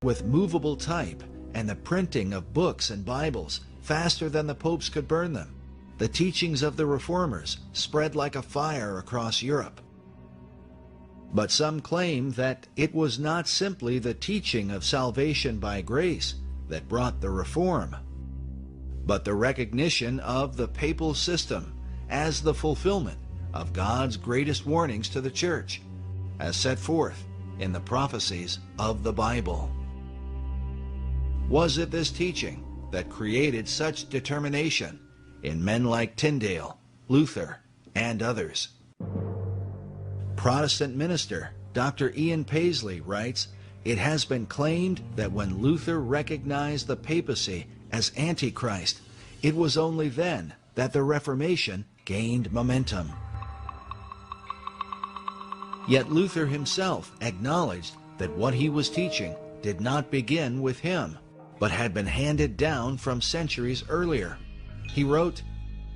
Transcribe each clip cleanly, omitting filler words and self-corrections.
with movable type and the printing of books and Bibles faster than the popes could burn them. The teachings of the Reformers spread like a fire across Europe. But some claim that it was not simply the teaching of salvation by grace that brought the reform, but the recognition of the papal system as the fulfillment of God's greatest warnings to the Church, as set forth in the prophecies of the Bible. Was it this teaching that created such determination in men like Tyndale, Luther, and others? Protestant minister Dr. Ian Paisley writes, "It has been claimed that when Luther recognized the papacy as Antichrist, it was only then that the Reformation gained momentum." Yet Luther himself acknowledged that what he was teaching did not begin with him, but had been handed down from centuries earlier. He wrote,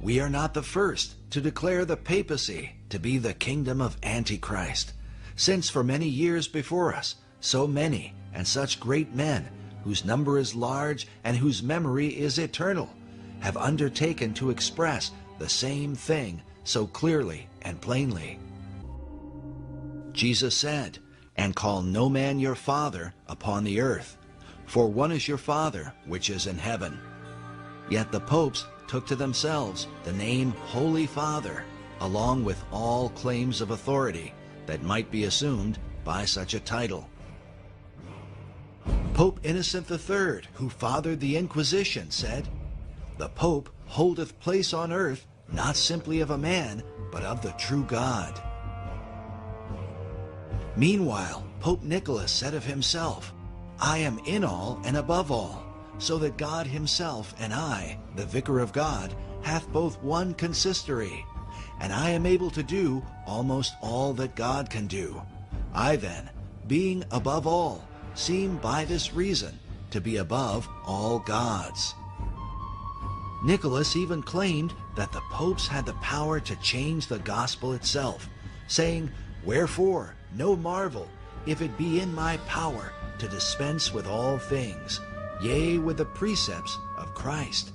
"We are not the first to declare the papacy to be the kingdom of Antichrist, since for many years before us, so many and such great men, whose number is large and whose memory is eternal, have undertaken to express the same thing so clearly and plainly." Jesus said, "And call no man your father upon the earth, for one is your Father which is in heaven." Yet the popes took to themselves the name Holy Father, along with all claims of authority that might be assumed by such a title. Pope Innocent III, who fathered the Inquisition, said, "The Pope holdeth place on earth not simply of a man, but of the true God." Meanwhile, Pope Nicholas said of himself, "I am in all and above all, so that God himself and I, the Vicar of God, hath both one consistory, and I am able to do almost all that God can do. I then, being above all, seem by this reason to be above all gods." Nicholas even claimed that the popes had the power to change the gospel itself, saying, "Wherefore, no marvel, if it be in my power to dispense with all things, yea, with the precepts of Christ."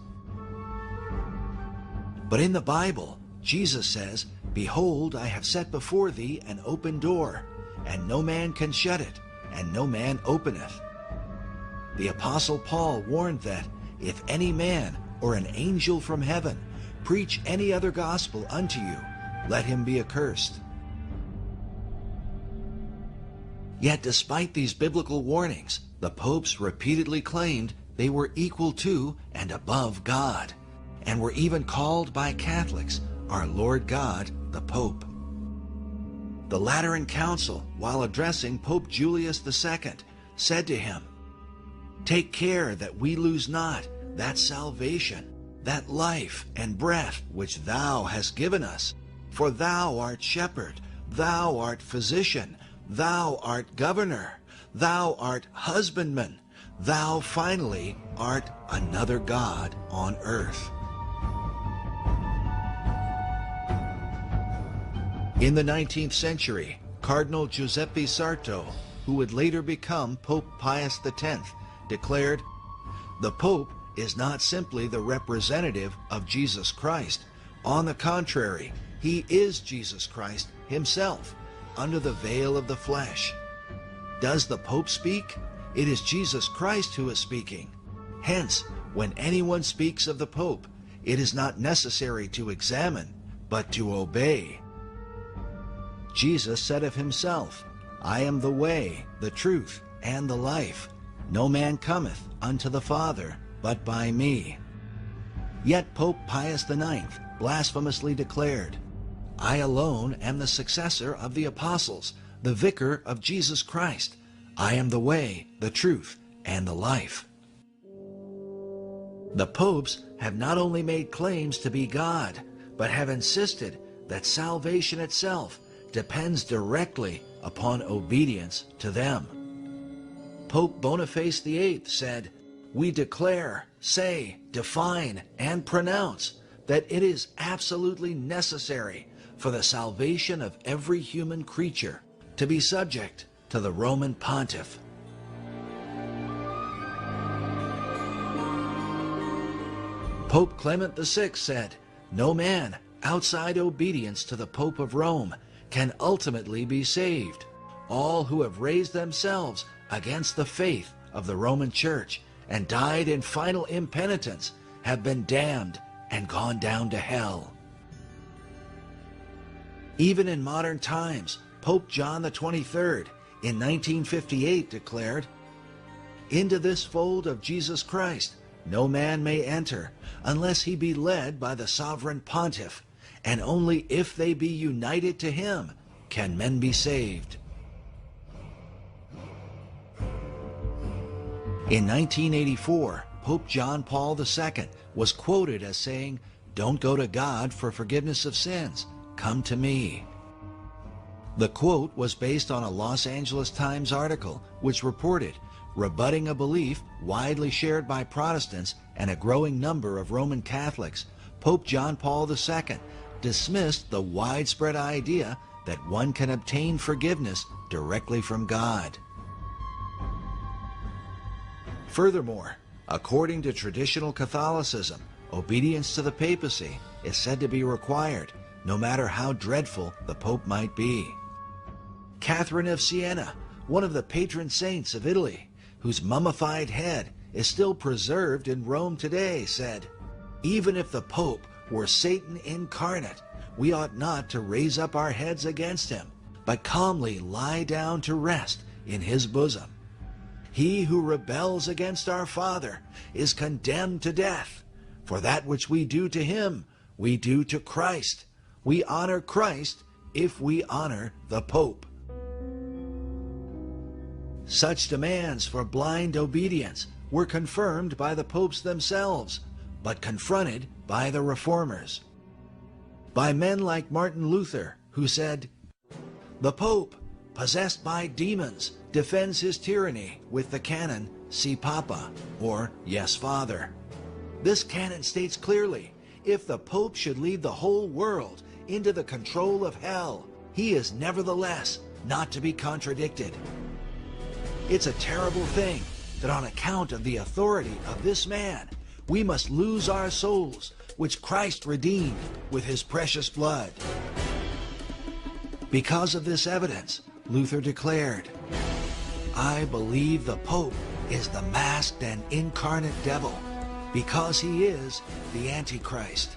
But in the Bible, Jesus says, "Behold, I have set before thee an open door, and no man can shut it, and no man openeth." The Apostle Paul warned that, "If any man or an angel from heaven preach any other gospel unto you, let him be accursed." Yet despite these biblical warnings, the popes repeatedly claimed they were equal to and above God, and were even called by Catholics our Lord God, the Pope. The Lateran Council, while addressing Pope Julius II, said to him, "Take care that we lose not that salvation, that life and breath which thou hast given us, for thou art shepherd, thou art physician, thou art governor, thou art husbandman, thou finally art another God on earth." In the 19th century, Cardinal Giuseppe Sarto, who would later become Pope Pius X, declared, "The Pope is not simply the representative of Jesus Christ. On the contrary, he is Jesus Christ himself, under the veil of the flesh. Does the Pope speak? It is Jesus Christ who is speaking. Hence, when anyone speaks of the Pope, it is not necessary to examine, but to obey." Jesus said of himself, "I am the way, the truth, and the life. No man cometh unto the Father but by me." Yet Pope Pius IX blasphemously declared, "I alone am the successor of the apostles, the vicar of Jesus Christ. I am the way, the truth, and the life." The popes have not only made claims to be God, but have insisted that salvation itself depends directly upon obedience to them. Pope Boniface VIII said, "We declare, say, define, and pronounce that it is absolutely necessary for the salvation of every human creature to be subject to the Roman Pontiff." Pope Clement VI said, "No man outside obedience to the Pope of Rome can ultimately be saved. All who have raised themselves against the faith of the Roman Church and died in final impenitence have been damned and gone down to hell." Even in modern times, Pope John the 23rd in 1958 declared, "Into this fold of Jesus Christ no man may enter unless he be led by the sovereign pontiff, and only if they be united to him can men be saved." In 1984, Pope John Paul II was quoted as saying, "Don't go to God for forgiveness of sins, come to me." The quote was based on a Los Angeles Times article which reported, rebutting a belief widely shared by Protestants and a growing number of Roman Catholics, Pope John Paul II dismissed the widespread idea that one can obtain forgiveness directly from God. Furthermore, according to traditional Catholicism, obedience to the papacy is said to be required, no matter how dreadful the Pope might be. Catherine of Siena, one of the patron saints of Italy, whose mummified head is still preserved in Rome today, said, "Even if the Pope were Satan incarnate, we ought not to raise up our heads against him, but calmly lie down to rest in his bosom. He who rebels against our Father is condemned to death. For that which we do to him, we do to Christ. We honor Christ if we honor the Pope." Such demands for blind obedience were confirmed by the popes themselves, but confronted by the reformers. By men like Martin Luther, who said, "The Pope, possessed by demons, defends his tyranny with the canon, Si Papa, or Yes, Father. This canon states clearly, if the Pope should lead the whole world into the control of hell, he is nevertheless not to be contradicted. It's a terrible thing that on account of the authority of this man, we must lose our souls, which Christ redeemed with his precious blood." Because of this evidence, Luther declared, "I believe the Pope is the masked and incarnate devil, because he is the Antichrist."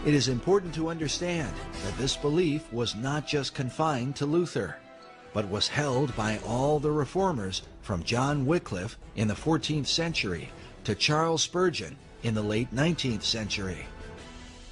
It is important to understand that this belief was not just confined to Luther, but was held by all the reformers from John Wycliffe in the 14th century to Charles Spurgeon in the late 19th century.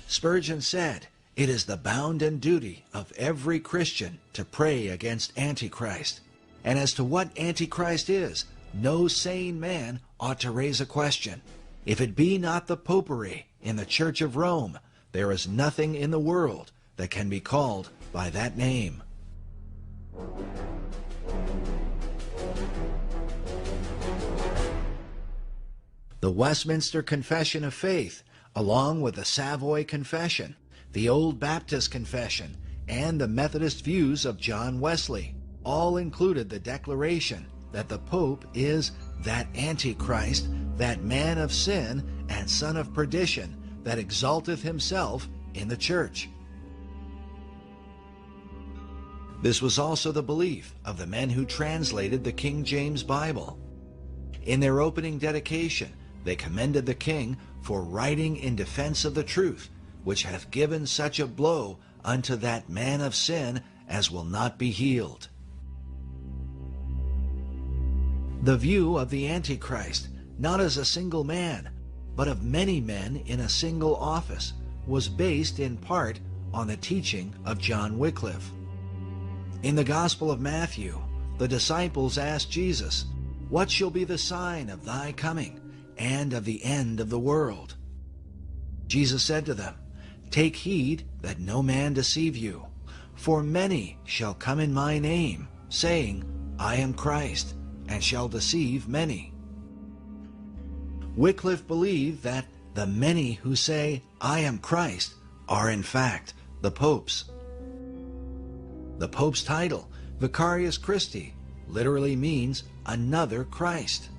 Spurgeon said, "It is the bounden duty of every Christian to pray against Antichrist, and as to what Antichrist is, no sane man ought to raise a question. If it be not the popery in the Church of Rome, there is nothing in the world that can be called by that name." The Westminster Confession of Faith, along with the Savoy Confession, the Old Baptist Confession, and the Methodist views of John Wesley, all included the declaration that the Pope is that Antichrist, that man of sin and son of perdition, that exalteth himself in the church. This was also the belief of the men who translated the King James Bible. In their opening dedication, they commended the king for writing in defense of the truth, which hath given such a blow unto that man of sin as will not be healed. The view of the Antichrist, not as a single man, but of many men in a single office, was based in part on the teaching of John Wycliffe. In the Gospel of Matthew, the disciples asked Jesus, "What shall be the sign of thy coming and of the end of the world?" Jesus said to them, "Take heed that no man deceive you, for many shall come in my name, saying, I am Christ, and shall deceive many." Wycliffe believed that the many who say, "I am Christ," are in fact the popes. The pope's title, Vicarius Christi, literally means another Christ.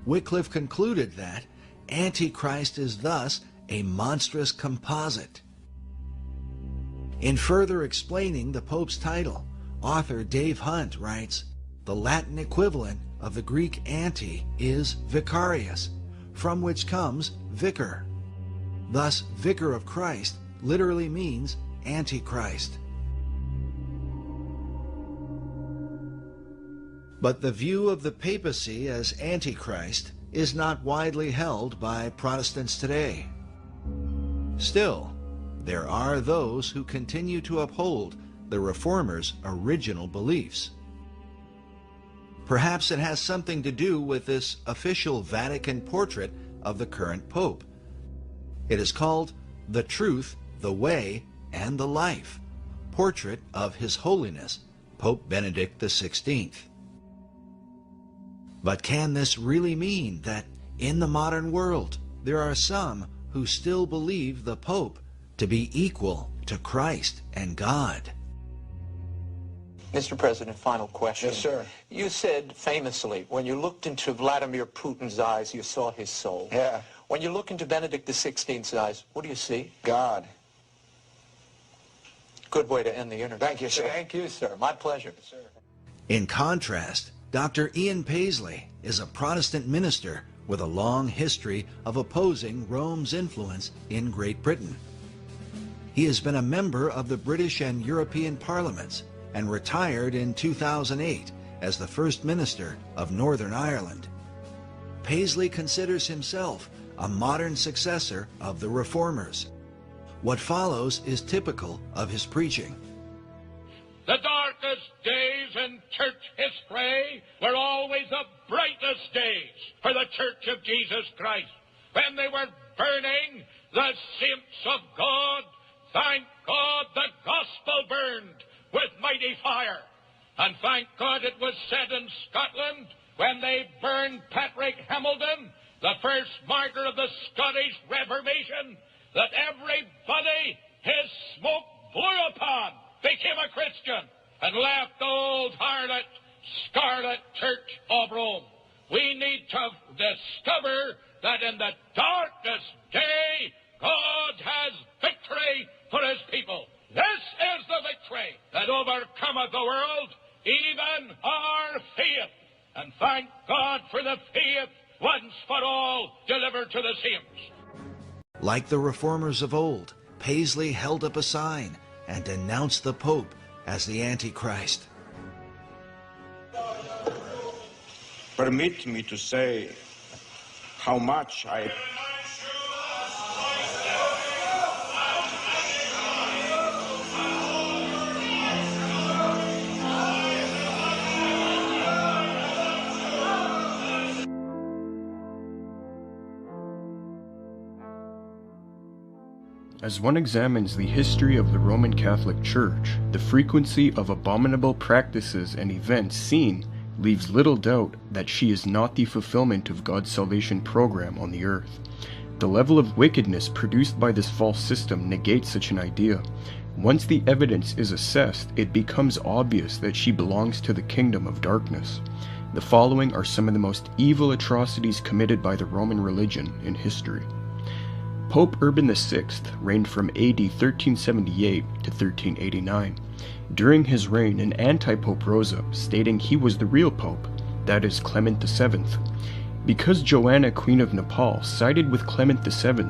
Wycliffe concluded that Antichrist is thus a monstrous composite. In further explaining the pope's title, author Dave Hunt writes, "The Latin equivalent of the Greek anti is vicarius, from which comes vicar. Thus, vicar of Christ literally means Antichrist." But the view of the papacy as Antichrist is not widely held by Protestants today. Still, there are those who continue to uphold the Reformers' original beliefs. Perhaps it has something to do with this official Vatican portrait of the current Pope. It is called "The Truth, the Way, and the Life," portrait of His Holiness, Pope Benedict XVI. But can this really mean that in the modern world there are some who still believe the Pope to be equal to Christ and God? Mr. President, final question. Yes, sir. You said famously, when you looked into Vladimir Putin's eyes, you saw his soul. Yeah. When you look into Benedict XVI's eyes, what do you see? God. Good way to end the interview. Thank you, sir. Thank you, sir. My pleasure. Sir. In contrast, Dr. Ian Paisley is a Protestant minister with a long history of opposing Rome's influence in Great Britain. He has been a member of the British and European parliaments and retired in 2008 as the First Minister of Northern Ireland. Paisley considers himself a modern successor of the Reformers. What follows is typical of his preaching. The darkest days in church history were always the brightest days for the Church of Jesus Christ. When they were burning, the saints of God, thank God the gospel burned with mighty fire. And thank God it was said in Scotland, when they burned Patrick Hamilton, the first martyr of the Scottish Reformation, that everybody his smoke blew upon became a Christian and left the old harlot, scarlet Church of Rome. We need to discover that in the darkest day, God has victory for his people. This is the victory that overcometh the world, even our faith. And thank God for the faith once for all delivered to the saints. Like the Reformers of old, Paisley held up a sign and denounced the Pope as the Antichrist. Permit me to say how much I... As one examines the history of the Roman Catholic Church, the frequency of abominable practices and events seen leaves little doubt that she is not the fulfillment of God's salvation program on the earth. The level of wickedness produced by this false system negates such an idea. Once the evidence is assessed, it becomes obvious that she belongs to the kingdom of darkness. The following are some of the most evil atrocities committed by the Roman religion in history. Pope Urban VI reigned from AD 1378 to 1389. During his reign, an anti-pope rose up, stating he was the real pope, that is, Clement VII. Because Joanna, Queen of Nepal, sided with Clement VII,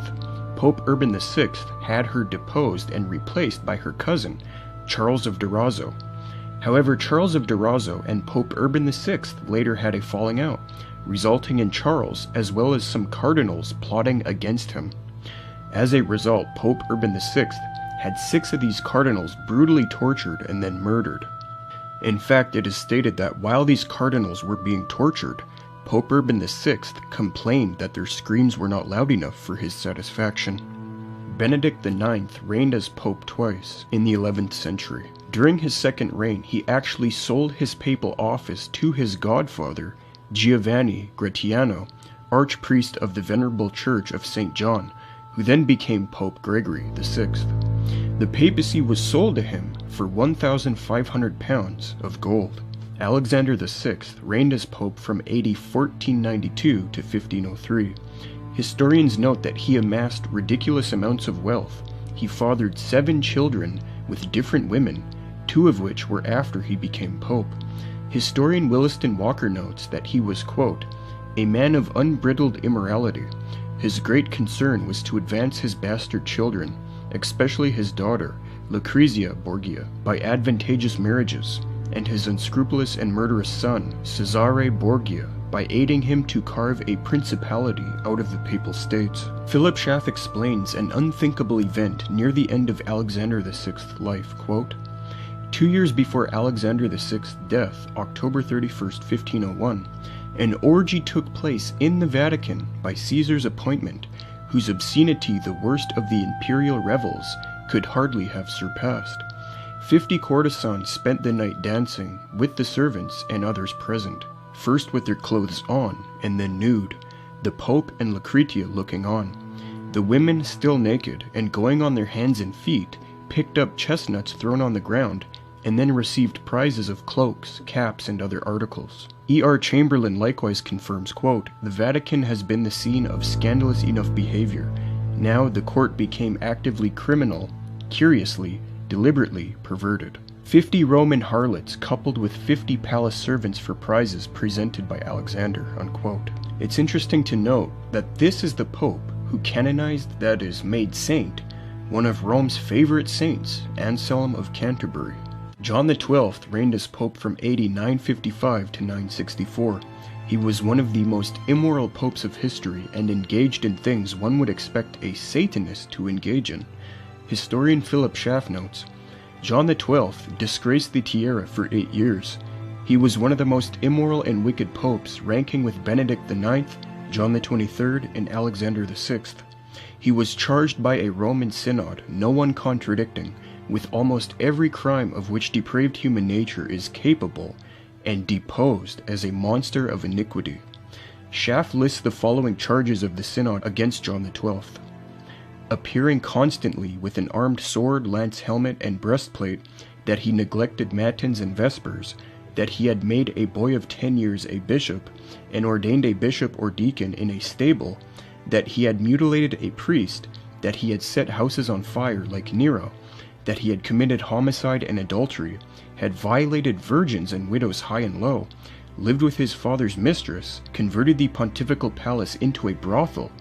Pope Urban VI had her deposed and replaced by her cousin, Charles of Durazzo. However, Charles of Durazzo and Pope Urban VI later had a falling out, resulting in Charles, as well as some cardinals, plotting against him. As a result, Pope Urban VI had 6 of these cardinals brutally tortured and then murdered. In fact, it is stated that while these cardinals were being tortured, Pope Urban VI complained that their screams were not loud enough for his satisfaction. Benedict IX reigned as pope twice in the 11th century. During his second reign, he actually sold his papal office to his godfather, Giovanni Gratiano, archpriest of the Venerable Church of St. John, who then became Pope Gregory VI. The papacy was sold to him for 1,500 pounds of gold. Alexander VI reigned as pope from AD 1492 to 1503. Historians note that he amassed ridiculous amounts of wealth. He fathered 7 children with different women, 2 of which were after he became pope. Historian Williston Walker notes that he was, quote, a man of unbridled immorality. His great concern was to advance his bastard children, especially his daughter, Lucrezia Borgia, by advantageous marriages, and his unscrupulous and murderous son, Cesare Borgia, by aiding him to carve a principality out of the Papal States. Philip Schaff explains an unthinkable event near the end of Alexander VI's life, quote, 2 years before Alexander VI's death, October 31st, 1501, an orgy took place in the Vatican by Caesar's appointment, whose obscenity the worst of the imperial revels could hardly have surpassed. 50 courtesans spent the night dancing with the servants and others present, first with their clothes on and then nude, the Pope and Lucretia looking on. The women, still naked and going on their hands and feet, picked up chestnuts thrown on the ground and then received prizes of cloaks, caps, and other articles. E.R. Chamberlain likewise confirms, quote, the Vatican has been the scene of scandalous enough behavior. Now the court became actively criminal, curiously, deliberately perverted. 50 Roman harlots coupled with 50 palace servants for prizes presented by Alexander, unquote. It's interesting to note that this is the Pope who canonized, that is, made saint, one of Rome's favorite saints, Anselm of Canterbury. John XII reigned as Pope from AD 955 to 964. He was one of the most immoral popes of history and engaged in things one would expect a Satanist to engage in. Historian Philip Schaff notes, John XII disgraced the tiara for 8 years. He was one of the most immoral and wicked popes, ranking with Benedict IX, John XXIII, and Alexander VI. He was charged by a Roman synod, no one contradicting, with almost every crime of which depraved human nature is capable, and deposed as a monster of iniquity. Schaff lists the following charges of the synod against John XII. Appearing constantly with an armed sword, lance helmet, and breastplate, that he neglected matins and vespers, that he had made a boy of 10 years a bishop, and ordained a bishop or deacon in a stable, that he had mutilated a priest, that he had set houses on fire like Nero, that he had committed homicide and adultery, had violated virgins and widows high and low, lived with his father's mistress, converted the pontifical palace into a brothel,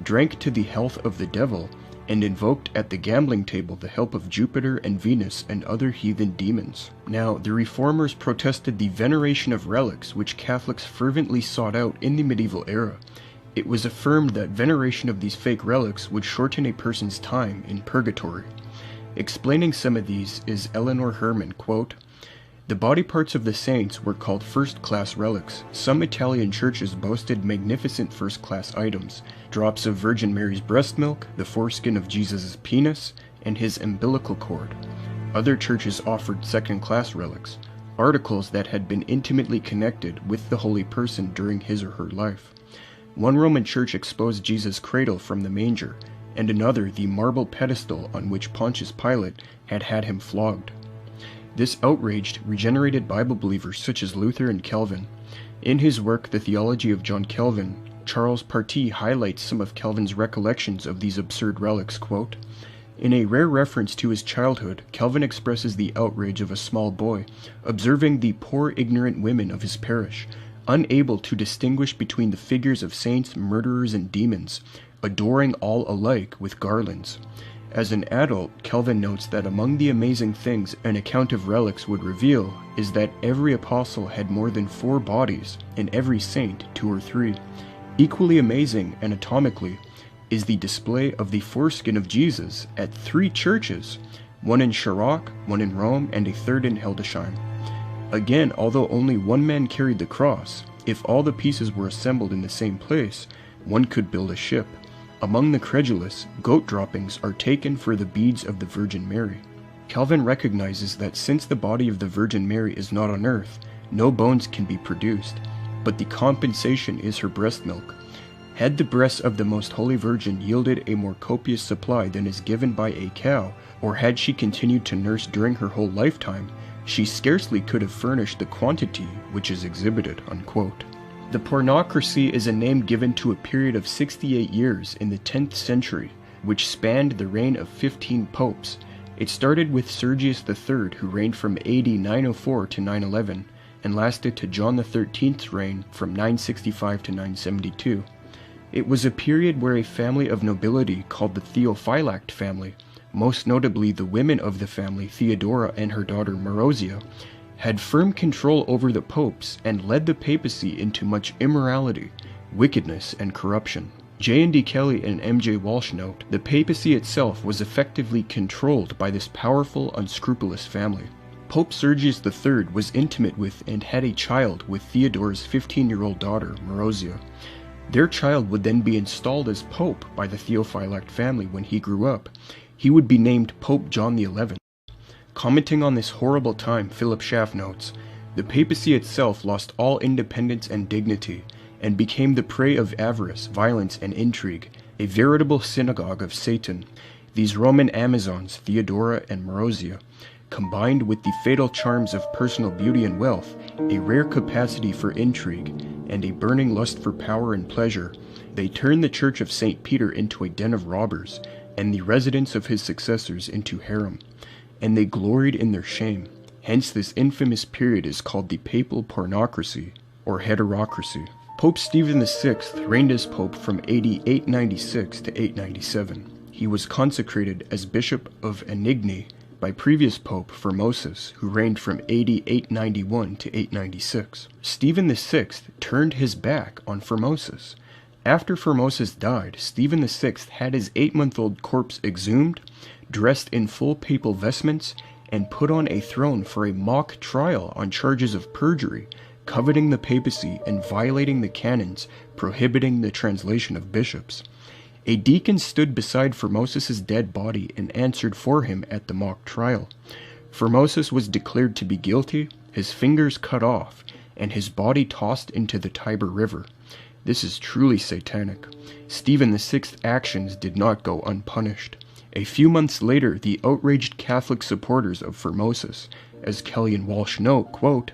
drank to the health of the devil, and invoked at the gambling table the help of Jupiter and Venus and other heathen demons. Now, the Reformers protested the veneration of relics which Catholics fervently sought out in the medieval era. It was affirmed that veneration of these fake relics would shorten a person's time in purgatory. Explaining some of these is Eleanor Herman, quote, the body parts of the saints were called first-class relics. Some Italian churches boasted magnificent first-class items, drops of Virgin Mary's breast milk, the foreskin of Jesus' penis, and his umbilical cord. Other churches offered second-class relics, articles that had been intimately connected with the holy person during his or her life. One Roman church exposed Jesus' cradle from the manger, and another the marble pedestal on which Pontius Pilate had had him flogged. This outraged regenerated Bible believers such as Luther and Calvin. In his work, The Theology of John Calvin, Charles Party highlights some of Calvin's recollections of these absurd relics, quote, in a rare reference to his childhood, Calvin expresses the outrage of a small boy, observing the poor ignorant women of his parish, unable to distinguish between the figures of saints, murderers, and demons, adoring all alike with garlands. As an adult, Calvin notes that among the amazing things an account of relics would reveal is that every apostle had more than 4 bodies, and every saint 2 or 3. Equally amazing, anatomically, is the display of the foreskin of Jesus at 3 churches, one in Chirac, one in Rome, and a third in Hildesheim. Again, although only one man carried the cross, if all the pieces were assembled in the same place, one could build a ship. Among the credulous, goat droppings are taken for the beads of the Virgin Mary. Calvin recognizes that since the body of the Virgin Mary is not on earth, no bones can be produced, but the compensation is her breast milk. Had the breasts of the Most Holy Virgin yielded a more copious supply than is given by a cow, or had she continued to nurse during her whole lifetime, she scarcely could have furnished the quantity which is exhibited." Unquote. The pornocracy is a name given to a period of 68 years in the 10th century, which spanned the reign of 15 popes. It started with Sergius III, who reigned from AD 904 to 911, and lasted to John XIII's reign from 965 to 972. It was a period where a family of nobility called the Theophylact family, most notably the women of the family Theodora and her daughter Marozia, had firm control over the popes and led the papacy into much immorality, wickedness, and corruption. J.N.D. Kelly and M.J. Walsh note, the papacy itself was effectively controlled by this powerful, unscrupulous family. Pope Sergius III was intimate with and had a child with Theodora's 15-year-old daughter, Marozia. Their child would then be installed as pope by the Theophylact family when he grew up. He would be named Pope John XI. Commenting on this horrible time, Philip Schaff notes, the papacy itself lost all independence and dignity, and became the prey of avarice, violence, and intrigue, a veritable synagogue of Satan. These Roman Amazons, Theodora and Marozia, combined with the fatal charms of personal beauty and wealth, a rare capacity for intrigue, and a burning lust for power and pleasure, they turned the Church of St. Peter into a den of robbers, and the residence of his successors into harem, and they gloried in their shame. Hence this infamous period is called the papal pornocracy, or heterocracy. Pope Stephen VI reigned as pope from AD 896 to 897. He was consecrated as Bishop of Anagni by previous Pope Formosus, who reigned from AD 891 to 896. Stephen VI turned his back on Formosus. After Formosus died, Stephen VI had his 8-month-old corpse exhumed, dressed in full papal vestments, and put on a throne for a mock trial on charges of perjury, coveting the papacy and violating the canons prohibiting the translation of bishops. A deacon stood beside Formosus' dead body and answered for him at the mock trial. Formosus was declared to be guilty, his fingers cut off, and his body tossed into the Tiber River. This is truly satanic. Stephen VI's actions did not go unpunished. A few months later, the outraged Catholic supporters of Formosus, as Kelly and Walsh note, quote,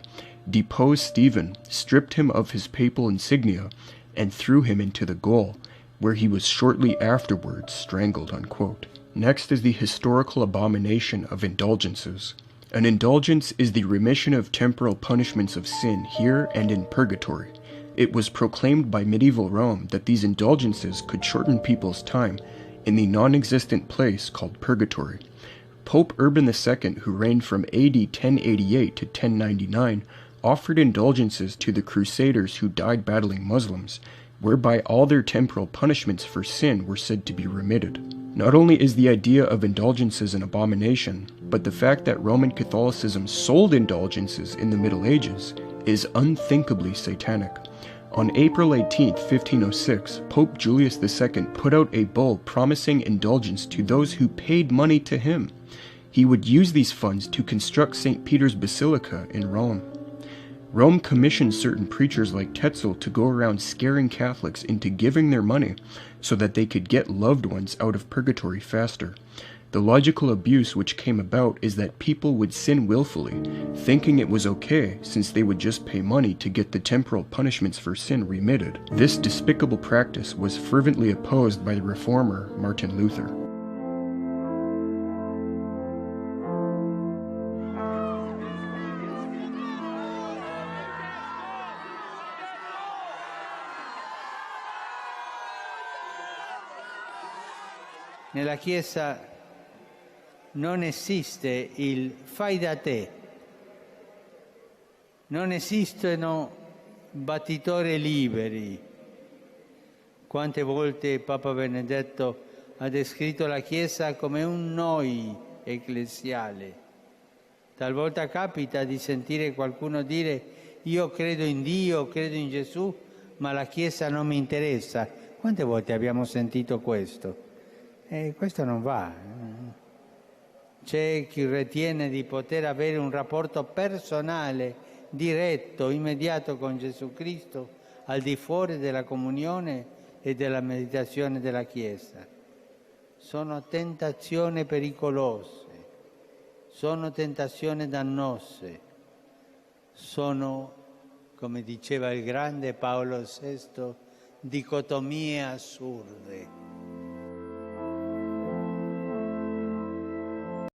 deposed Stephen, stripped him of his papal insignia, and threw him into the Gaul, where he was shortly afterwards strangled. Unquote. Next is the historical abomination of indulgences. An indulgence is the remission of temporal punishments of sin here and in purgatory. It was proclaimed by medieval Rome that these indulgences could shorten people's time in the non-existent place called purgatory. Pope Urban II, who reigned from AD 1088 to 1099, offered indulgences to the Crusaders who died battling Muslims, whereby all their temporal punishments for sin were said to be remitted. Not only is the idea of indulgences an abomination, but the fact that Roman Catholicism sold indulgences in the Middle Ages is unthinkably satanic. On April 18, 1506, Pope Julius II put out a bull promising indulgence to those who paid money to him. He would use these funds to construct St. Peter's Basilica in Rome. Rome commissioned certain preachers like Tetzel to go around scaring Catholics into giving their money so that they could get loved ones out of purgatory faster. The logical abuse which came about is that people would sin willfully, thinking it was okay since they would just pay money to get the temporal punishments for sin remitted. This despicable practice was fervently opposed by the reformer Martin Luther. Nella Chiesa non esiste il fai da te, non esistono battitori liberi. Quante volte Papa Benedetto ha descritto la Chiesa come un noi ecclesiale. Talvolta capita di sentire qualcuno dire io credo in Dio, credo in Gesù, ma la Chiesa non mi interessa. Quante volte abbiamo sentito questo? Questo non va. C'è chi ritiene di poter avere un rapporto personale, diretto, immediato con Gesù Cristo, al di fuori della comunione e della meditazione della Chiesa. Sono tentazioni pericolose, sono tentazioni dannose, sono, come diceva il grande Paolo VI, dicotomie assurde.